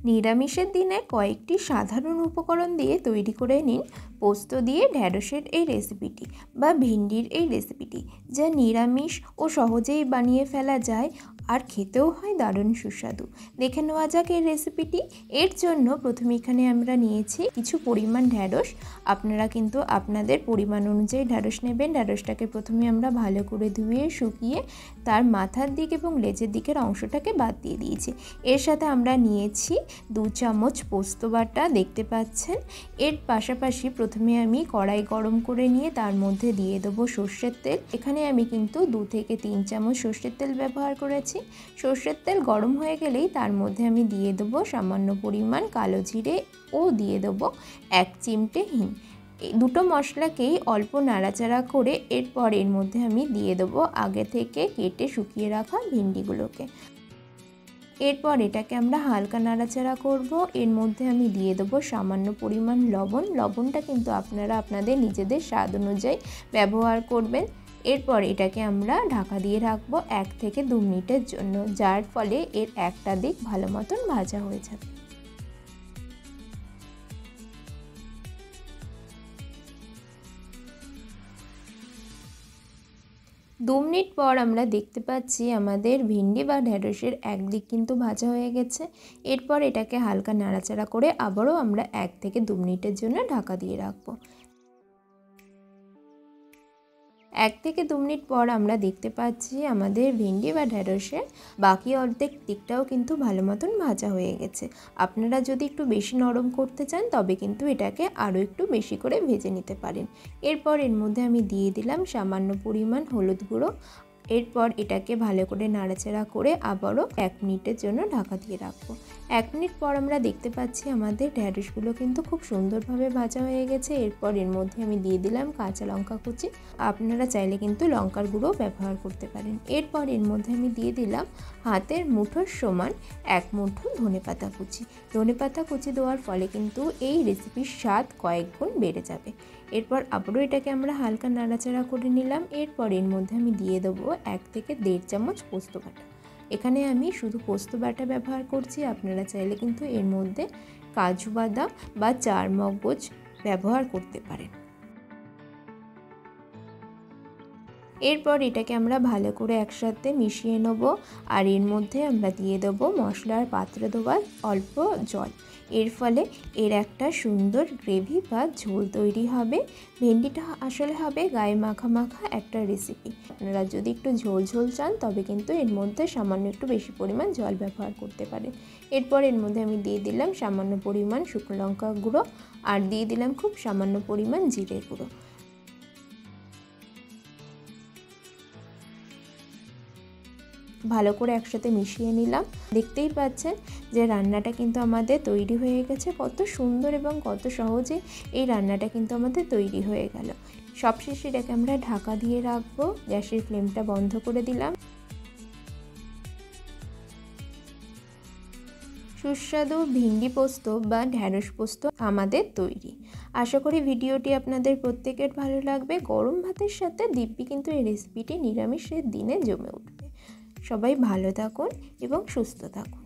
নিরামিষের দিনে কয়েকটি সাধারণ উপকরণ দিয়ে তৈরি করে নিন পোস্ত দিয়ে ঢ্যাঁড়সের এই রেসিপিটি বা ভিন্ডির এই রেসিপিটি, যা নিরামিষ ও সহজেই বানিয়ে ফেলা যায় আর খেতেও হয় দারুণ সুস্বাদু। দেখে নেওয়া যাক এই রেসিপিটি। এর জন্য প্রথমে এখানে আমরা নিয়েছি কিছু পরিমাণ ঢ্যাঁড়স। আপনারা কিন্তু আপনাদের পরিমাণ অনুযায়ী ঢ্যাঁড়স নেবেন। ঢ্যাঁড়সটাকে প্রথমে আমরা ভালো করে ধুয়ে শুকিয়ে তার মাথার দিক এবং লেজের দিকের অংশটাকে বাদ দিয়ে দিয়েছি। এর সাথে আমরা নিয়েছি 2 চামচ পোস্ত বাটা, দেখতে পাচ্ছেন। এর পাশাপাশি প্রথমে আমি কড়াই গরম করে নিয়ে তার মধ্যে দিয়ে দেবো সর্ষের তেল। এখানে আমি কিন্তু 2 থেকে 3 চামচ সর্ষের তেল ব্যবহার করেছি। সর্ষের তেল গরম হয়ে গেলেই তার মধ্যে আমি দিয়ে দেবো সামান্য পরিমাণ কালো জিরে ও দিয়ে দেবো 1 চিমটে হিং। এই দুটো মশলাকেই অল্প নাড়াচাড়া করে এরপর এর মধ্যে আমি দিয়ে দেবো আগে থেকে কেটে শুকিয়ে রাখা ভিন্ডিগুলোকে। এরপর এটাকে আমরা হালকা নাড়াচাড়া করব। এর মধ্যে আমি দিয়ে দেবো সামান্য পরিমাণ লবণ। লবণটা কিন্তু আপনারা আপনাদের নিজেদের স্বাদ অনুযায়ী ব্যবহার করবেন। এরপর এটাকে আমরা ঢাকা দিয়ে রাখবো 1 থেকে 2 মিনিটের জন্য, যার ফলে এর একটা দিক ভালো মতন ভাজা হয়ে যাবে। দু মিনিট পর আমরা দেখতে পাচ্ছি আমাদের ভিন্ডি বা ঢ্যাঁড়সের একদিক কিন্তু ভাজা হয়ে গেছে। এরপর এটাকে হালকা নাড়াচাড়া করে আবারও আমরা 1 থেকে 2 মিনিটের জন্য ঢাকা দিয়ে রাখবো। 1 থেকে 2 মিনিট পর আমরা দেখতে পাচ্ছি আমাদের ভিন্ডি বা ঢ্যাঁড়সের বাকি অর্ধেক দিকটাও কিন্তু ভালো মতন ভাজা হয়ে গেছে। আপনারা যদি একটু বেশি নরম করতে চান তবে কিন্তু এটাকে আরও একটু বেশি করে ভেজে নিতে পারেন। এরপর এর মধ্যে আমি দিয়ে দিলাম সামান্য পরিমাণ হলুদ গুঁড়ো। এরপর এটাকে ভালো করে নাড়াচাড়া করে আবারও 1 মিনিটের জন্য ঢাকা দিয়ে রাখবো। 1 মিনিট পর আমরা দেখতে পাচ্ছি আমাদের ঢ্যাঁড়সগুলো কিন্তু খুব সুন্দরভাবে ভাজা হয়ে গেছে। এরপর এর মধ্যে আমি দিয়ে দিলাম কাঁচা লঙ্কা কুচি। আপনারা চাইলে কিন্তু লঙ্কার গুঁড়ো ব্যবহার করতে পারেন। এরপর এর মধ্যে আমি দিয়ে দিলাম হাতের মুঠোর সমান 1 মুঠো ধনেপাতা কুচি। ধনেপাতা কুচি দেওয়ার ফলে কিন্তু এই রেসিপির স্বাদ কয়েক গুণ বেড়ে যাবে। এরপর আবারও এটাকে আমরা হালকা নাড়াচাড়া করে নিলাম। এরপর এর মধ্যে আমি দিয়ে দেবো 1 থেকে 1.5 চামচ পোস্ত বাটা। এখানে আমি শুধু পোস্ত বাটা ব্যবহার করছি। আপনারা চাইলে কিন্তু এর মধ্যে কাজু বাদাম বা চারমগজ ব্যবহার করতে পারেন। এরপর এটাকে আমরা ভালো করে একসাথে মিশিয়ে নেব। আর এর মধ্যে আমরা দিয়ে দেবো মশলার পাত্রে দেওয়া অল্প জল। এর ফলে এর একটা সুন্দর গ্রেভি বা ঝোল তৈরি হবে। ভেন্ডিটা আসলে হবে গায়ে মাখা মাখা একটা রেসিপি। আপনারা যদি একটু ঝোল ঝোল চান তবে কিন্তু এর মধ্যে সামান্য একটু বেশি পরিমাণ জল ব্যবহার করতে পারেন। এরপর এর মধ্যে আমি দিয়ে দিলাম সামান্য পরিমাণ শুকনো লঙ্কা গুঁড়ো আর দিয়ে দিলাম খুব সামান্য পরিমাণ জিরে গুঁড়ো। ভালো করে একসাথে মিশিয়ে নিলাম। দেখতেই পাচ্ছেন যে রান্নাটা কিন্তু আমাদের তৈরি হয়ে গেছে। কত সুন্দর এবং কত সহজে এই রান্নাটা কিন্তু আমাদের তৈরি হয়ে গেল। সবশেষে এটাকে আমরা ঢাকা দিয়ে রাখবো। গ্যাসের ফ্লেমটা বন্ধ করে দিলাম। সুস্বাদু ভিন্ডি পোস্ত বা ঢ্যাঁড়স পোস্ত আমাদের তৈরি। আশা করি ভিডিওটি আপনাদের প্রত্যেকের ভালো লাগবে। গরম ভাতের সাথে দিব্যি কিন্তু এই রেসিপিটি নিরামিষের দিনে জমে উঠবে। সবাই ভালো থাকুন এবং সুস্থ থাকুন।